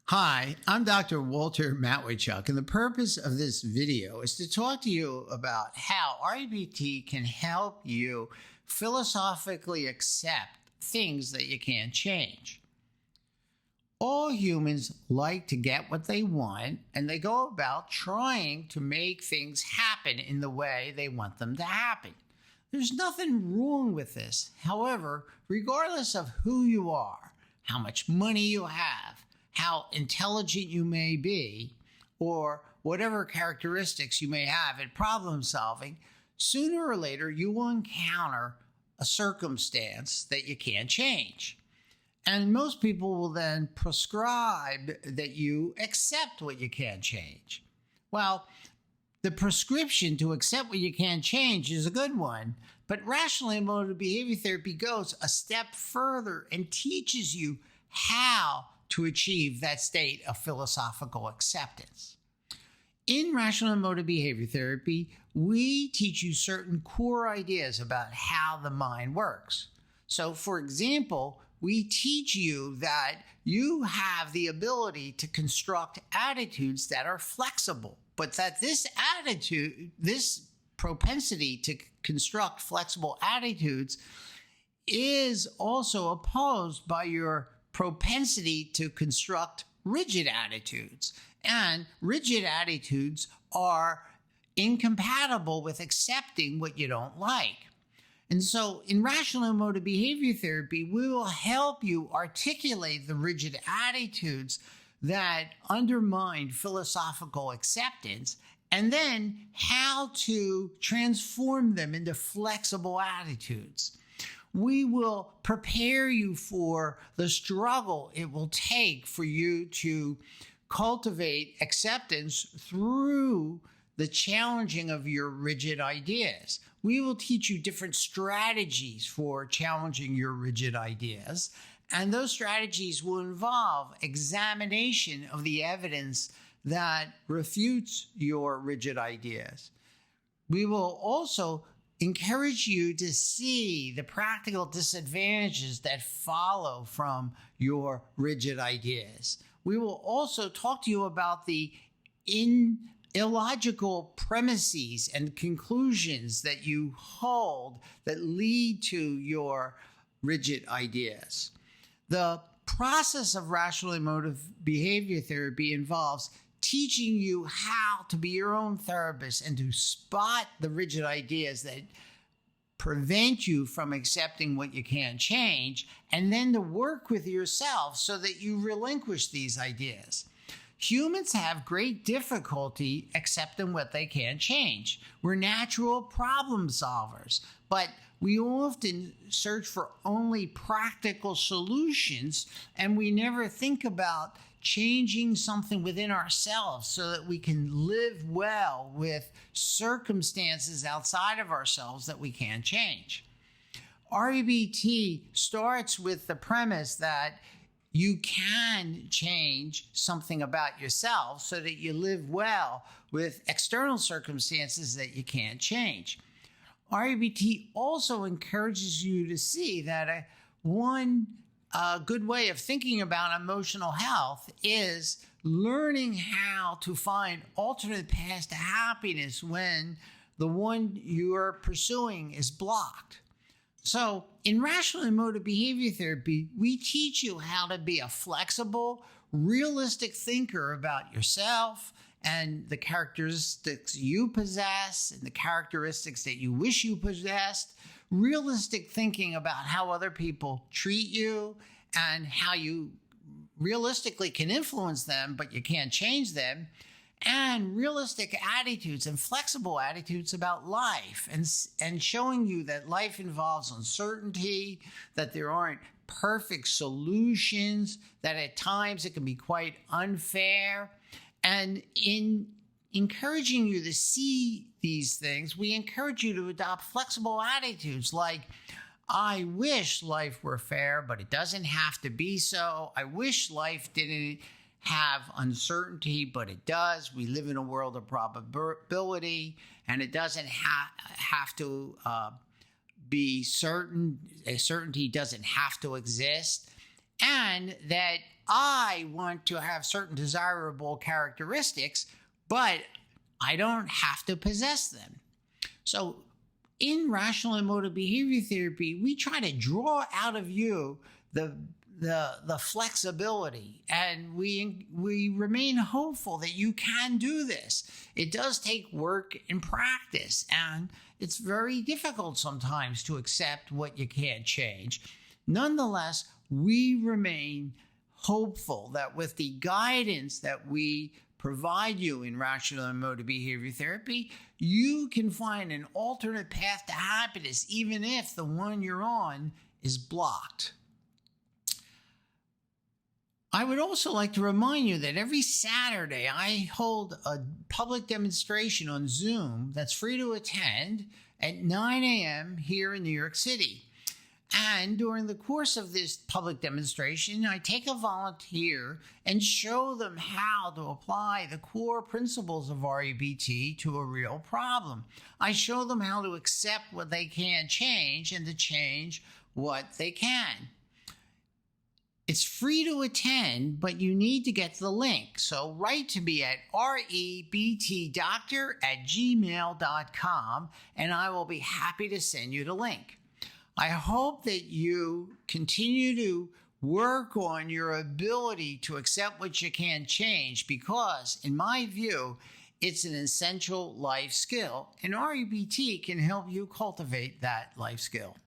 Hi, I'm Dr. Walter Matwychuk, and the purpose of this video is to talk to you about how REBT can help you philosophically accept things that you can't change. All humans like to get what they want, and they go about trying to make things happen in the way they want them to happen. There's nothing wrong with this. However, regardless of who you are, how much money you have, how intelligent you may be, or whatever characteristics you may have in problem solving, sooner or later you will encounter a circumstance that you can't change. And most people will then prescribe that you accept what you can't change. Well, the prescription to accept what you can't change is a good one, but rational emotive behavior therapy goes a step further and teaches you how to achieve that state of philosophical acceptance. In rational emotive behavior therapy, we teach you certain core ideas about how the mind works. So, for example, we teach you that you have the ability to construct attitudes that are flexible, but that this propensity to construct flexible attitudes is also opposed by your propensity to construct rigid attitudes. And rigid attitudes are incompatible with accepting what you don't like. And so in rational emotive behavior therapy, we will help you articulate the rigid attitudes that undermine philosophical acceptance, and then how to transform them into flexible attitudes. We will prepare you for the struggle it will take for you to cultivate acceptance through the challenging of your rigid ideas. We will teach you different strategies for challenging your rigid ideas, and those strategies will involve examination of the evidence that refutes your rigid ideas. We will also encourage you to see the practical disadvantages that follow from your rigid ideas. We will also talk to you about the illogical premises and conclusions that you hold that lead to your rigid ideas. The process of rational emotive behavior therapy involves teaching you how to be your own therapist and to spot the rigid ideas that prevent you from accepting what you can't change, and then to work with yourself so that you relinquish these ideas. Humans have great difficulty accepting what they can't change. We're natural problem solvers, but we often search for only practical solutions, and we never think about changing something within ourselves so that we can live well with circumstances outside of ourselves that we can't change. REBT starts with the premise that you can change something about yourself so that you live well with external circumstances that you can't change. REBT also encourages you to see that one good way of thinking about emotional health is learning how to find alternate paths to happiness when the one you're pursuing is blocked. So in rational emotive behavior therapy, we teach you how to be a flexible, realistic thinker about yourself and the characteristics you possess and the characteristics that you wish you possessed. Realistic thinking about how other people treat you and how you realistically can influence them, but you can't change them, and realistic attitudes and flexible attitudes about life, and showing you that life involves uncertainty, that there aren't perfect solutions, that at times it can be quite unfair. And in encouraging you to see these things, we encourage you to adopt flexible attitudes like, I wish life were fair, but it doesn't have to be so. I wish life didn't have uncertainty, but it does. We live in a world of probability, and it doesn't have to be certain. A certainty doesn't have to exist. And that I want to have certain desirable characteristics, but I don't have to possess them. So in rational emotive behavior therapy, we try to draw out of you the flexibility, and we remain hopeful that you can do this. It does take work and practice, and it's very difficult sometimes to accept what you can't change. Nonetheless, we remain hopeful that with the guidance that we provide you in rational emotive behavior therapy, you can find an alternate path to happiness, even if the one you're on is blocked. I would also like to remind you that every Saturday I hold a public demonstration on Zoom that's free to attend at 9 a.m. here in New York City. And during the course of this public demonstration, I take a volunteer and show them how to apply the core principles of REBT to a real problem. I show them how to accept what they can't change and to change what they can. It's free to attend, but you need to get to the link. So write to me at rebtdoctor@gmail.com, and I will be happy to send you the link. I hope that you continue to work on your ability to accept what you can't change, because, in my view, it's an essential life skill, and REBT can help you cultivate that life skill.